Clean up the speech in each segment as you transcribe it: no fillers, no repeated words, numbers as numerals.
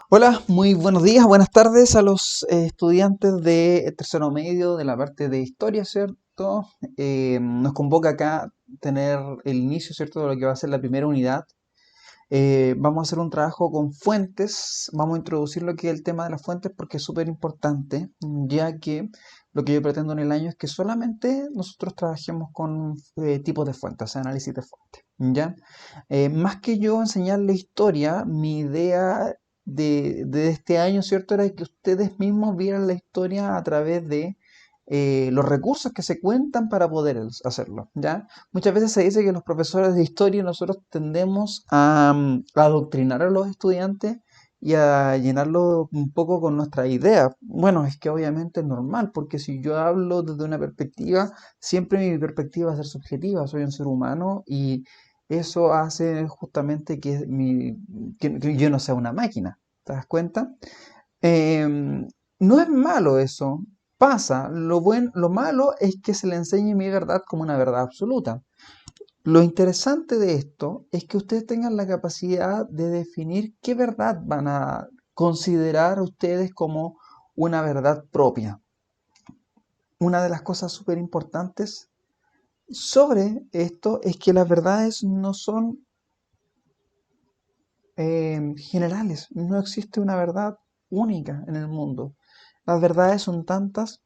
Hola, muy buenos días, buenas tardes a los estudiantes de tercero medio de la parte de historia, ¿cierto? Nos convoca acá tener el inicio, ¿cierto?, de lo que va a ser la primera unidad. Vamos a hacer un trabajo con fuentes, vamos a introducir lo que es el tema de las fuentes porque es súper importante, ya que lo que yo pretendo en el año es que solamente nosotros trabajemos con tipos de fuentes, o sea, análisis de fuentes, ¿ya? Más que yo enseñarle historia, mi idea de este año, ¿cierto?, era que ustedes mismos vieran la historia a través de los recursos que se cuentan para poder hacerlo, ¿ya? Muchas veces se dice que los profesores de historia nosotros tendemos a adoctrinar a los estudiantes y a llenarlo un poco con nuestra idea. Bueno, es que obviamente es normal, porque si yo hablo desde una perspectiva, siempre mi perspectiva va a ser subjetiva, soy un ser humano y eso hace justamente que yo no sea una máquina. ¿Te das cuenta? No es malo eso, pasa. Lo malo es que se le enseñe mi verdad como una verdad absoluta. Lo interesante de esto es que ustedes tengan la capacidad de definir qué verdad van a considerar ustedes como una verdad propia. Una de las cosas súper importantes sobre esto es que las verdades no son generales, no existe una verdad única en el mundo. Las verdades son tantas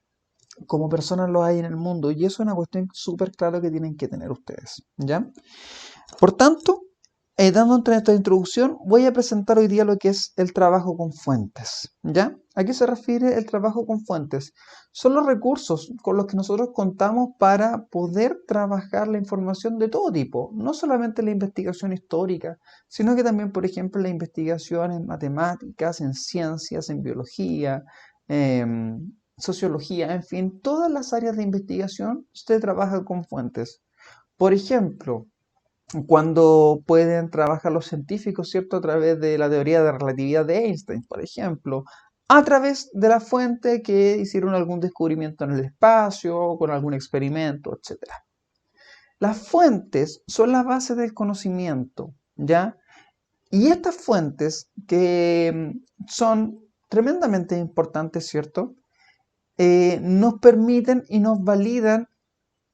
como personas lo hay en el mundo y eso es una cuestión súper clara que tienen que tener ustedes, ¿ya? Por tanto, dando entre esta introducción, voy a presentar hoy día lo que es el trabajo con fuentes, ¿ya? ¿A qué se refiere el trabajo con fuentes? Son los recursos con los que nosotros contamos para poder trabajar la información de todo tipo, no solamente la investigación histórica, sino que también, por ejemplo, la investigación en matemáticas, en ciencias, en biología, sociología, en fin, todas las áreas de investigación, usted trabaja con fuentes. Por ejemplo, cuando pueden trabajar los científicos, ¿cierto? A través de la teoría de relatividad de Einstein, por ejemplo, a través de la fuente que hicieron algún descubrimiento en el espacio, con algún experimento, etcétera. Las fuentes son la base del conocimiento, ¿ya? Y estas fuentes que son tremendamente importantes, ¿cierto? Nos permiten y nos validan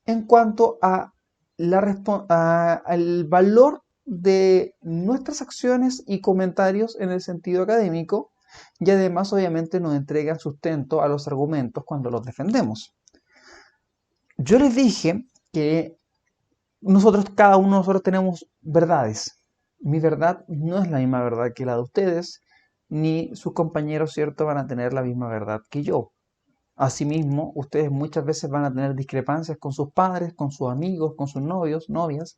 en cuanto a al valor de nuestras acciones y comentarios en el sentido académico y además obviamente nos entregan sustento a los argumentos cuando los defendemos. Yo les dije que cada uno de nosotros tenemos verdades. Mi verdad no es la misma verdad que la de ustedes, ni sus compañeros, ¿cierto?, van a tener la misma verdad que yo. Asimismo, ustedes muchas veces van a tener discrepancias con sus padres, con sus amigos, con sus novios, novias,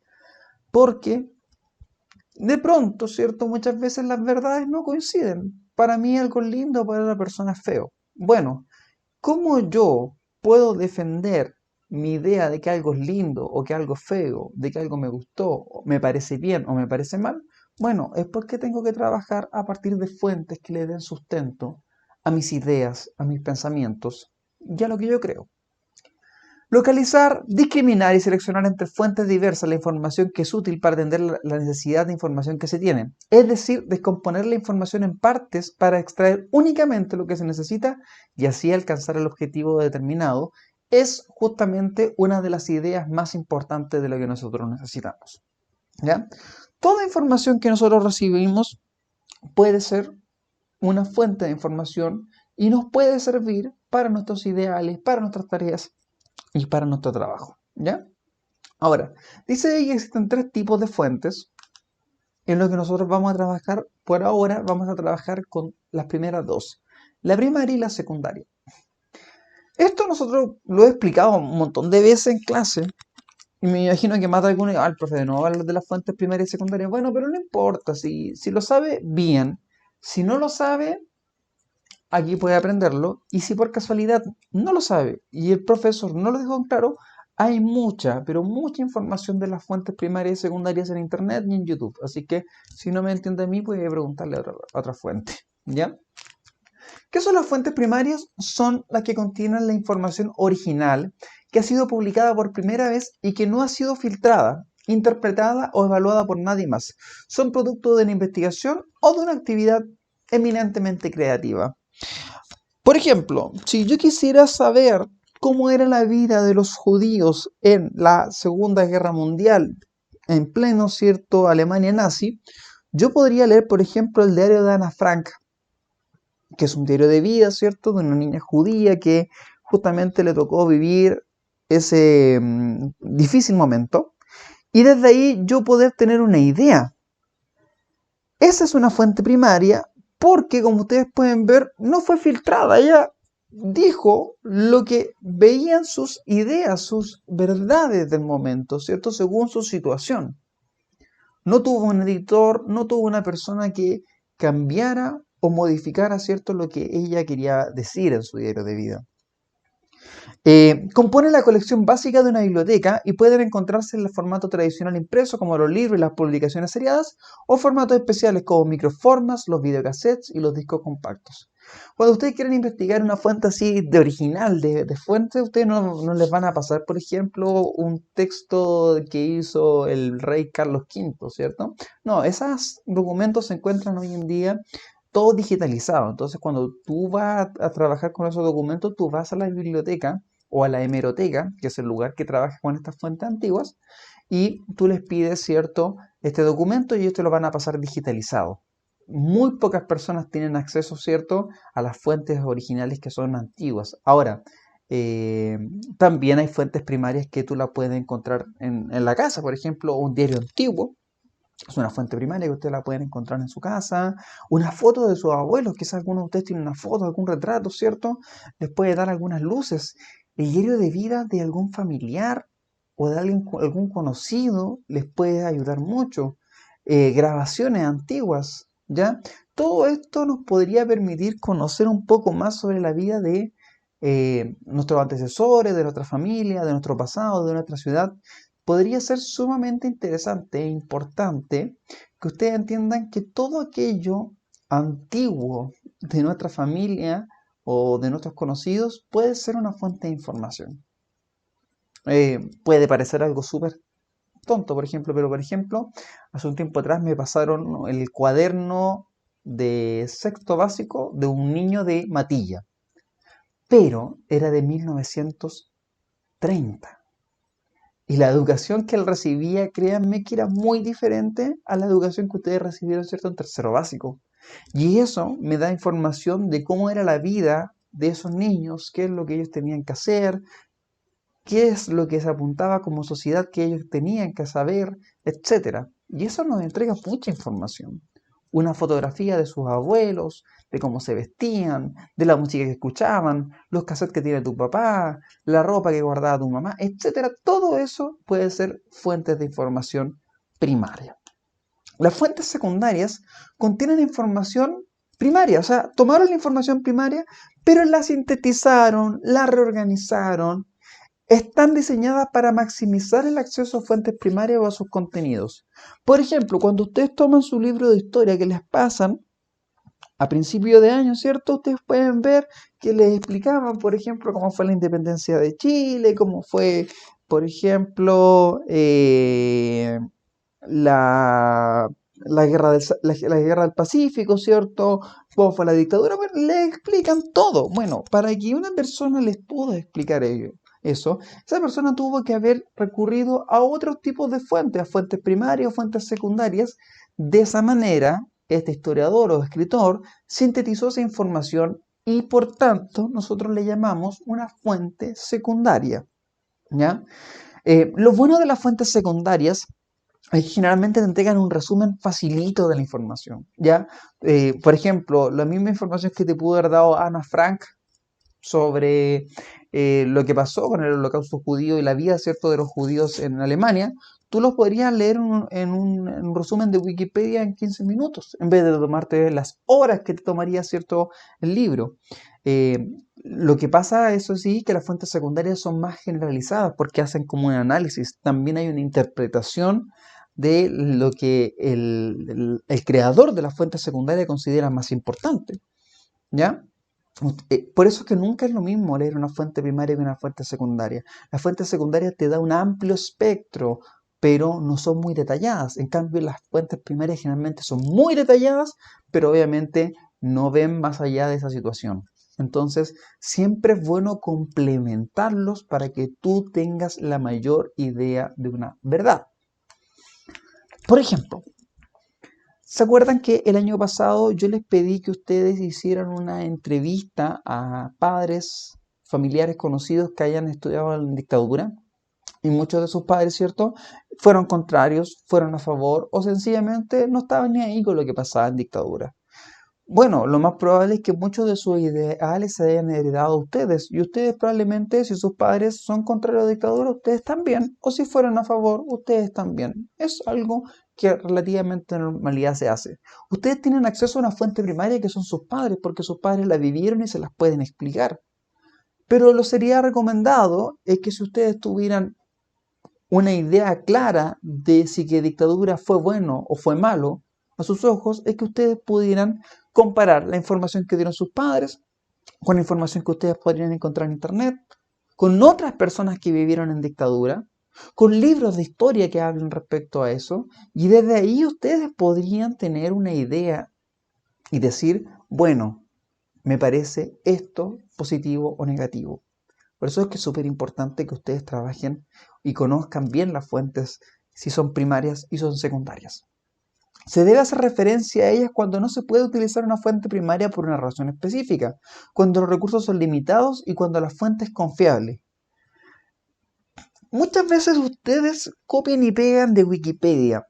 porque de pronto, ¿cierto? Muchas veces las verdades no coinciden. Para mí algo es lindo, para la persona es feo. Bueno, ¿cómo yo puedo defender mi idea de que algo es lindo o que algo es feo, de que algo me gustó, o me parece bien o me parece mal? Bueno, es porque tengo que trabajar a partir de fuentes que le den sustento a mis ideas, a mis pensamientos y a lo que yo creo. Localizar, discriminar y seleccionar entre fuentes diversas la información que es útil para atender la necesidad de información que se tiene. Es decir, descomponer la información en partes para extraer únicamente lo que se necesita y así alcanzar el objetivo determinado es justamente una de las ideas más importantes de lo que nosotros necesitamos, ¿ya? Toda información que nosotros recibimos puede ser una fuente de información y nos puede servir para nuestros ideales, para nuestras tareas y para nuestro trabajo, ¿ya? Ahora, dice que existen tres tipos de fuentes en los que nosotros vamos a trabajar. Por ahora vamos a trabajar con las primeras dos, la primaria y la secundaria. Esto nosotros lo he explicado un montón de veces en clase y me imagino que más de alguno, el profe no va a hablar de las fuentes primarias y secundarias. Bueno, pero no importa, si lo sabe, bien. Si no lo sabe, aquí puede aprenderlo. Y si por casualidad no lo sabe y el profesor no lo dejó en claro, hay mucha, pero mucha información de las fuentes primarias y secundarias en internet y en YouTube. Así que si no me entiende a mí, puede preguntarle a otra fuente. ¿Ya? ¿Qué son las fuentes primarias? Son las que contienen la información original que ha sido publicada por primera vez y que no ha sido filtrada, interpretada o evaluada por nadie más. Son producto de una investigación o de una actividad eminentemente creativa. Por ejemplo, si yo quisiera saber cómo era la vida de los judíos en la Segunda Guerra Mundial, en pleno, ¿cierto?, Alemania nazi, yo podría leer, por ejemplo, el diario de Ana Frank, que es un diario de vida, ¿cierto?, de una niña judía que justamente le tocó vivir ese difícil momento, y desde ahí yo poder tener una idea. Esa es una fuente primaria porque, como ustedes pueden ver, no fue filtrada. Ella dijo lo que veían sus ideas, sus verdades del momento, ¿cierto? Según su situación. No tuvo un editor, no tuvo una persona que cambiara o modificara, ¿cierto?, lo que ella quería decir en su diario de vida. Compone la colección básica de una biblioteca y pueden encontrarse en el formato tradicional impreso como los libros y las publicaciones seriadas o formatos especiales como microformas, los videocassettes y los discos compactos. Cuando ustedes quieren investigar una fuente así de original, de fuente, ustedes no les van a pasar, por ejemplo, un texto que hizo el rey Carlos V, ¿cierto? No, esos documentos se encuentran hoy en día todo digitalizado. Entonces, cuando tú vas a trabajar con esos documentos, tú vas a la biblioteca o a la hemeroteca, que es el lugar que trabaja con estas fuentes antiguas, y tú les pides, ¿cierto?, este documento y ellos te lo van a pasar digitalizado. Muy pocas personas tienen acceso, ¿cierto?, a las fuentes originales que son antiguas. Ahora, eh, también hay fuentes primarias que tú la puedes encontrar en la casa, por ejemplo, un diario antiguo. Es una fuente primaria que ustedes la pueden encontrar en su casa. Una foto de sus abuelos, quizás algunos de ustedes tienen una foto, algún retrato, ¿cierto? Les puede dar algunas luces. El diario de vida de algún familiar o de algún conocido les puede ayudar mucho. Grabaciones antiguas, ¿ya? Todo esto nos podría permitir conocer un poco más sobre la vida de nuestros antecesores, de nuestra familia, de nuestro pasado, de nuestra ciudad. Podría ser sumamente interesante e importante que ustedes entiendan que todo aquello antiguo de nuestra familia o de nuestros conocidos puede ser una fuente de información. Puede parecer algo súper tonto, por ejemplo, pero por ejemplo, hace un tiempo atrás me pasaron el cuaderno de sexto básico de un niño de Matilla, pero era de 1930. Y la educación que él recibía, créanme que era muy diferente a la educación que ustedes recibieron, ¿cierto?, en tercero básico. Y eso me da información de cómo era la vida de esos niños, qué es lo que ellos tenían que hacer, qué es lo que se apuntaba como sociedad que ellos tenían que saber, etcétera. Y eso nos entrega mucha información. Una fotografía de sus abuelos, de cómo se vestían, de la música que escuchaban, los cassettes que tiene tu papá, la ropa que guardaba tu mamá, etcétera. Todo eso puede ser fuentes de información primaria. Las fuentes secundarias contienen información primaria, o sea, tomaron la información primaria, pero la sintetizaron, la reorganizaron, están diseñadas para maximizar el acceso a fuentes primarias o a sus contenidos. Por ejemplo, cuando ustedes toman su libro de historia que les pasan a principio de año, ¿cierto? Ustedes pueden ver que les explicaban, por ejemplo, cómo fue la independencia de Chile, cómo fue, por ejemplo, la guerra del Pacífico, ¿cierto? Cómo fue la dictadura. Bueno, les explican todo. Bueno, para que una persona les pueda explicar eso, esa persona tuvo que haber recurrido a otros tipos de fuentes, a fuentes primarias o fuentes secundarias. De esa manera, este historiador o escritor sintetizó esa información y por tanto nosotros le llamamos una fuente secundaria, ¿ya? Lo bueno de las fuentes secundarias es que generalmente te entregan un resumen facilito de la información, ¿ya? Por ejemplo, la misma información que te pudo haber dado Ana Frank sobre lo que pasó con el holocausto judío y la vida, ¿cierto?, de los judíos en Alemania, tú los podrías leer en un resumen de Wikipedia en 15 minutos, en vez de tomarte las horas que te tomaría, ¿cierto?, el libro. Eh, lo que pasa, eso sí, que las fuentes secundarias son más generalizadas porque hacen como un análisis. También hay una interpretación de lo que el creador de la fuente secundaria considera más importante, ¿ya? Por eso es que nunca es lo mismo leer una fuente primaria que una fuente secundaria. La fuente secundaria te da un amplio espectro, pero no son muy detalladas. En cambio, las fuentes primarias generalmente son muy detalladas, pero obviamente no ven más allá de esa situación. Entonces, siempre es bueno complementarlos para que tú tengas la mayor idea de una verdad. Por ejemplo, ¿se acuerdan que el año pasado yo les pedí que ustedes hicieran una entrevista a padres, familiares conocidos que hayan estudiado en dictadura? Y muchos de sus padres, ¿cierto?, fueron contrarios, fueron a favor o sencillamente no estaban ni ahí con lo que pasaba en dictadura. Bueno, lo más probable es que muchos de sus ideales se hayan heredado a ustedes y ustedes probablemente, si sus padres son contrarios a la dictadura, ustedes también, o si fueron a favor, ustedes también. Es algo que relativamente en normalidad se hace. Ustedes tienen acceso a una fuente primaria que son sus padres, porque sus padres la vivieron y se las pueden explicar. Pero lo sería recomendado es que si ustedes tuvieran una idea clara de si que dictadura fue bueno o fue malo a sus ojos, es que ustedes pudieran comparar la información que dieron sus padres con la información que ustedes podrían encontrar en internet, con otras personas que vivieron en dictadura, con libros de historia que hablen respecto a eso, y desde ahí ustedes podrían tener una idea y decir, bueno, me parece esto positivo o negativo. Por eso es que es súper importante que ustedes trabajen y conozcan bien las fuentes, si son primarias y son secundarias. Se debe hacer referencia a ellas cuando no se puede utilizar una fuente primaria por una razón específica, cuando los recursos son limitados y cuando la fuente es confiable. Muchas veces ustedes copian y pegan de Wikipedia.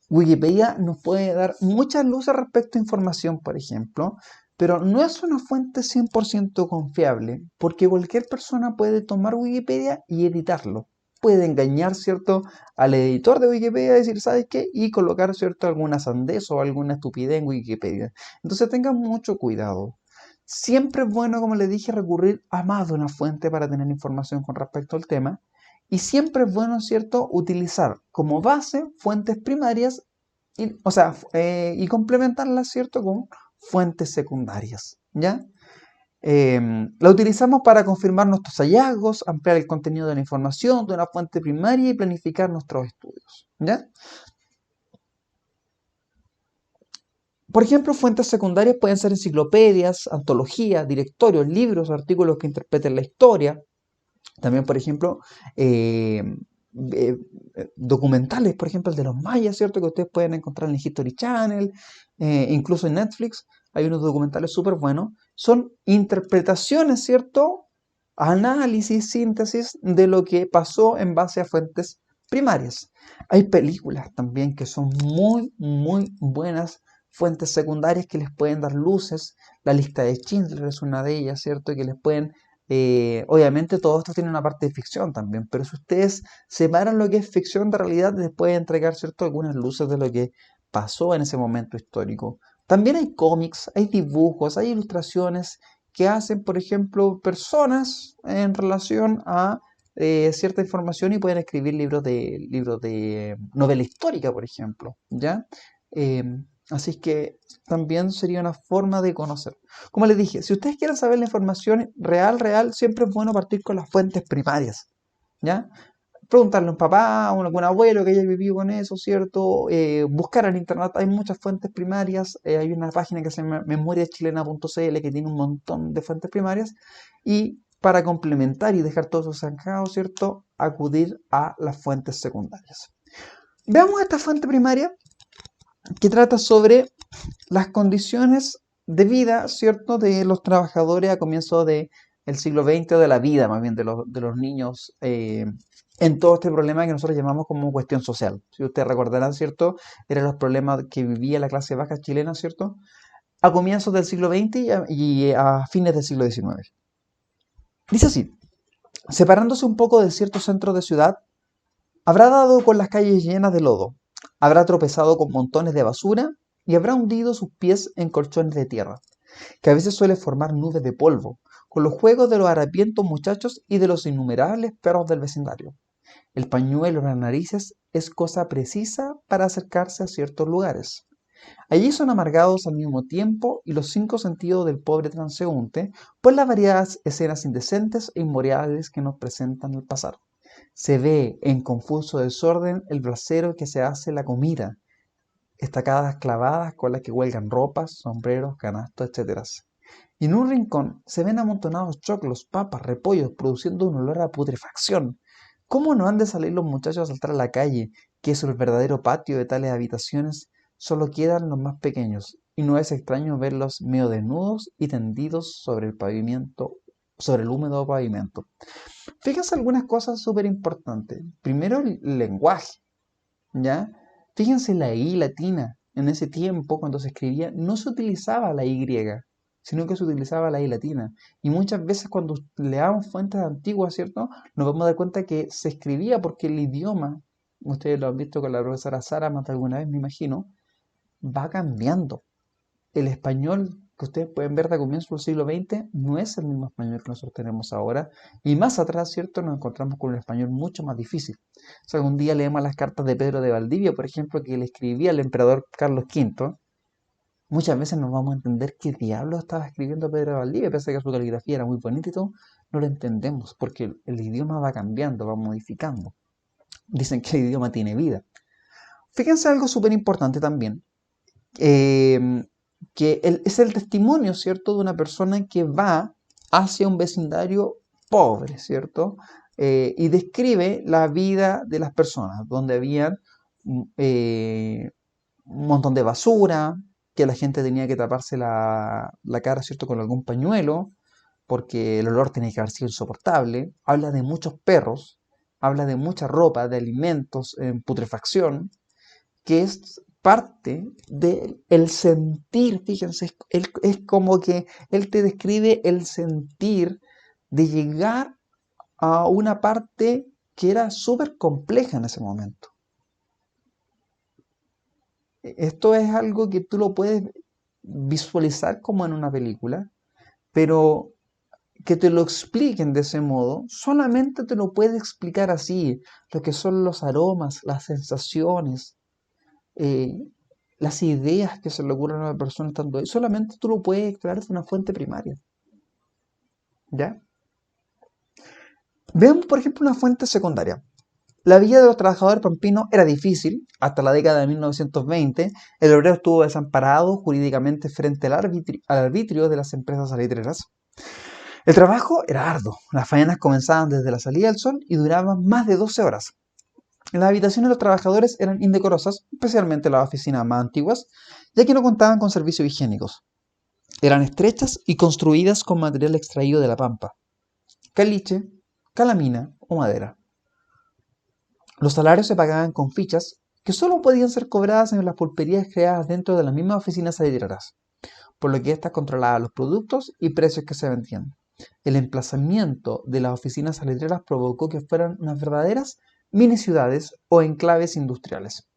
Wikipedia nos puede dar muchas luces respecto a información, por ejemplo, pero no es una fuente 100% confiable, porque cualquier persona puede tomar Wikipedia y editarlo. Puede engañar, ¿cierto?, al editor de Wikipedia y decir, ¿sabes qué? Y colocar, ¿cierto?, alguna sandez o alguna estupidez en Wikipedia. Entonces tengan mucho cuidado. Siempre es bueno, como les dije, recurrir a más de una fuente para tener información con respecto al tema. Y siempre es bueno, ¿cierto?, utilizar como base fuentes primarias y complementarlas, ¿cierto?, con fuentes secundarias, ¿ya? La utilizamos para confirmar nuestros hallazgos, ampliar el contenido de la información de una fuente primaria y planificar nuestros estudios, ¿ya? Por ejemplo, fuentes secundarias pueden ser enciclopedias, antologías, directorios, libros, artículos que interpreten la historia. También, por ejemplo, eh, documentales, por ejemplo, el de los mayas, ¿cierto?, que ustedes pueden encontrar en el History Channel, incluso en Netflix, hay unos documentales súper buenos. Son interpretaciones, ¿cierto?, análisis, síntesis de lo que pasó en base a fuentes primarias. Hay películas también que son muy, muy buenas fuentes secundarias que les pueden dar luces. La lista de Schindler es una de ellas, ¿cierto?, que les pueden obviamente todo esto tiene una parte de ficción también, pero si ustedes separan lo que es ficción de realidad, les puede entregar, ¿cierto?, algunas luces de lo que pasó en ese momento histórico. También hay cómics, hay dibujos, hay ilustraciones que hacen, por ejemplo, personas en relación a cierta información y pueden escribir libros de novela histórica, por ejemplo, ¿ya? Así que también sería una forma de conocer. Como les dije, si ustedes quieren saber la información real, siempre es bueno partir con las fuentes primarias, ¿ya? Preguntarle a un papá, a algún abuelo que haya vivido con eso, ¿cierto? Buscar en internet, hay muchas fuentes primarias, hay una página que se llama memoriachilena.cl que tiene un montón de fuentes primarias, y para complementar y dejar todo eso zanjado, ¿cierto?, acudir a las fuentes secundarias. Veamos esta fuente primaria que trata sobre las condiciones de vida, ¿cierto?, de los trabajadores a comienzos del siglo XX, o de la vida más bien de los niños, en todo este problema que nosotros llamamos como cuestión social. Si ustedes recordarán, ¿cierto?, eran los problemas que vivía la clase baja chilena, ¿cierto?, a comienzos del siglo XX y a fines del siglo XIX. Dice así: separándose un poco del cierto centro de ciudad, habrá dado con las calles llenas de lodo, habrá tropezado con montones de basura y habrá hundido sus pies en colchones de tierra, que a veces suele formar nubes de polvo, con los juegos de los harapientos muchachos y de los innumerables perros del vecindario. El pañuelo en las narices es cosa precisa para acercarse a ciertos lugares. Allí son amargados al mismo tiempo y los 5 sentidos del pobre transeúnte, por las variadas escenas indecentes e inmorales que nos presentan al pasar. Se ve en confuso desorden el brasero que se hace la comida, estacadas clavadas con las que cuelgan ropas, sombreros, canastos, etc. Y en un rincón se ven amontonados choclos, papas, repollos, produciendo un olor a putrefacción. ¿Cómo no han de salir los muchachos a saltar a la calle, que es el verdadero patio de tales habitaciones? Solo quedan los más pequeños, y no es extraño verlos medio desnudos y tendidos sobre el pavimento, sobre el húmedo pavimento. Fíjense algunas cosas súper importantes. Primero, el lenguaje, ¿ya? Fíjense la I latina. En ese tiempo, cuando se escribía, no se utilizaba la Y, sino que se utilizaba la I latina. Y muchas veces cuando leamos fuentes antiguas, ¿cierto? Nos vamos a dar cuenta que se escribía porque el idioma, ustedes lo han visto con la profesora Sara más de alguna vez, me imagino, va cambiando. El español que ustedes pueden ver de comienzo del siglo XX no es el mismo español que nosotros tenemos ahora. Y más atrás, ¿cierto? Nos encontramos con un español mucho más difícil. O sea, un día leemos las cartas de Pedro de Valdivia, por ejemplo, que le escribía al emperador Carlos V. Muchas veces nos vamos a entender qué diablo estaba escribiendo Pedro de Valdivia, pese a que su caligrafía era muy bonita y todo, no lo entendemos, porque el idioma va cambiando, va modificando. Dicen que el idioma tiene vida. Fíjense algo súper importante también, eh, es el testimonio, ¿cierto?, de una persona que va hacia un vecindario pobre, ¿cierto? Y describe la vida de las personas, donde había un montón de basura, que la gente tenía que taparse la cara, ¿cierto?, con algún pañuelo, porque el olor tenía que haber sido insoportable. Habla de muchos perros, habla de mucha ropa, de alimentos en putrefacción, que es parte del sentir, fíjense, es como que él te describe el sentir de llegar a una parte que era súper compleja en ese momento. Esto es algo que tú lo puedes visualizar como en una película, pero que te lo expliquen de ese modo, solamente te lo puede explicar así, lo que son los aromas, las sensaciones, eh, las ideas que se le ocurren a una persona estando ahí, solamente tú lo puedes extraer de una fuente primaria, ¿ya? Veamos, por ejemplo, una fuente secundaria. La vida de los trabajadores pampinos era difícil. Hasta la década de 1920, el obrero estuvo desamparado jurídicamente frente al arbitrio de las empresas salitreras. El trabajo era arduo. Las faenas comenzaban desde la salida del sol y duraban más de 12 horas. Las habitaciones de los trabajadores eran indecorosas, especialmente las oficinas más antiguas, ya que no contaban con servicios higiénicos. Eran estrechas y construidas con material extraído de la pampa, caliche, calamina o madera. Los salarios se pagaban con fichas que solo podían ser cobradas en las pulperías creadas dentro de las mismas oficinas salitreras, por lo que éstas controlaban los productos y precios que se vendían. El emplazamiento de las oficinas salitreras provocó que fueran unas verdaderas mini ciudades o enclaves industriales.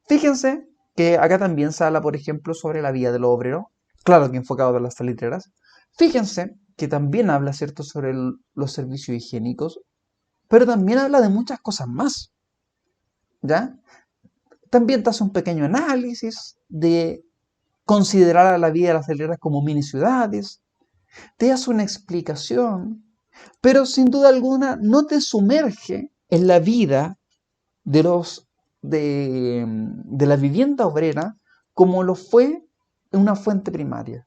Fíjense que acá también se habla, por ejemplo, sobre la vida del obrero, claro que enfocado en las salitreras. Fíjense que también habla, ¿cierto?, sobre los servicios higiénicos, pero también habla de muchas cosas más, ¿ya? También te hace un pequeño análisis de considerar a la vida de las salitreras como mini ciudades, te hace una explicación, pero sin duda alguna no te sumerge en la vida de de la vivienda obrera como lo fue en una fuente primaria.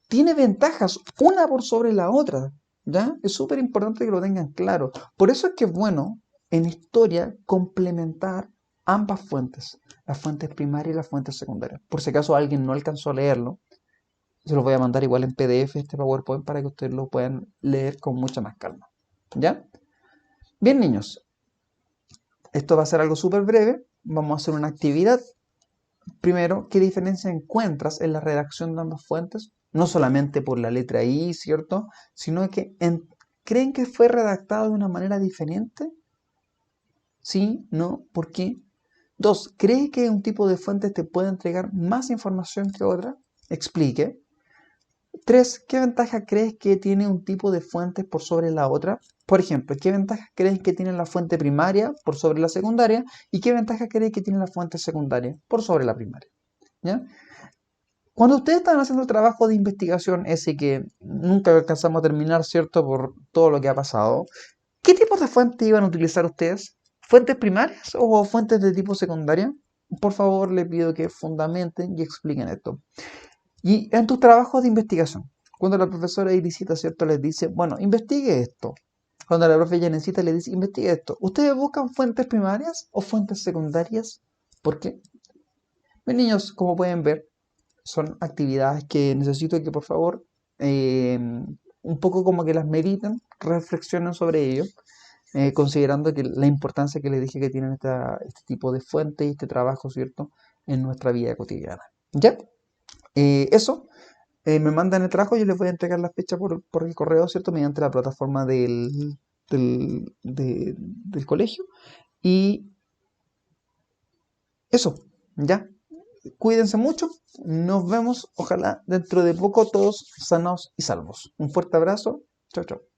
Tiene ventajas una por sobre la otra, ¿ya? Es súper importante que lo tengan claro. Por eso es que es bueno en historia complementar ambas fuentes, las fuentes primarias y las fuentes secundarias. Por si acaso alguien no alcanzó a leerlo, se los voy a mandar igual en PDF este PowerPoint para que ustedes lo puedan leer con mucha más calma, ¿ya? Bien, niños, esto va a ser algo súper breve. Vamos a hacer una actividad. Primero, ¿qué diferencia encuentras en la redacción de ambas fuentes? No solamente por la letra I, ¿cierto? Sino que ¿creen que fue redactado de una manera diferente? ¿Sí? ¿No? ¿Por qué? 2. ¿Cree que un tipo de fuente te puede entregar más información que otra? Explique. 3. ¿Qué ventaja crees que tiene un tipo de fuente por sobre la otra? Por ejemplo, ¿qué ventajas crees que tiene la fuente primaria por sobre la secundaria? ¿Y qué ventajas crees que tiene la fuente secundaria por sobre la primaria? ¿Ya? Cuando ustedes estaban haciendo el trabajo de investigación, ese que nunca alcanzamos a terminar, ¿cierto? Por todo lo que ha pasado, ¿qué tipos de fuentes iban a utilizar ustedes? ¿Fuentes primarias o fuentes de tipo secundaria? por favor, le pido que fundamenten y expliquen esto. Y en tus trabajos de investigación, cuando la profesora Irisita, ¿cierto?, les dice, bueno, investigue esto. Cuando la profe Janecita le dice, investigue esto. ¿Ustedes buscan fuentes primarias o fuentes secundarias? ¿Por qué? Mis niños, como pueden ver, son actividades que necesito que por favor un poco como que las mediten, reflexionen sobre ello, considerando que la importancia que les dije que tienen este tipo de fuentes y este trabajo, ¿cierto?, en nuestra vida cotidiana. ¿Ya? Eso, me mandan el trabajo, yo les voy a entregar la fecha por el correo, ¿cierto?, mediante la plataforma del colegio. Y eso, ¿ya? Cuídense mucho, nos vemos, ojalá dentro de poco todos sanos y salvos. Un fuerte abrazo, chao, chao.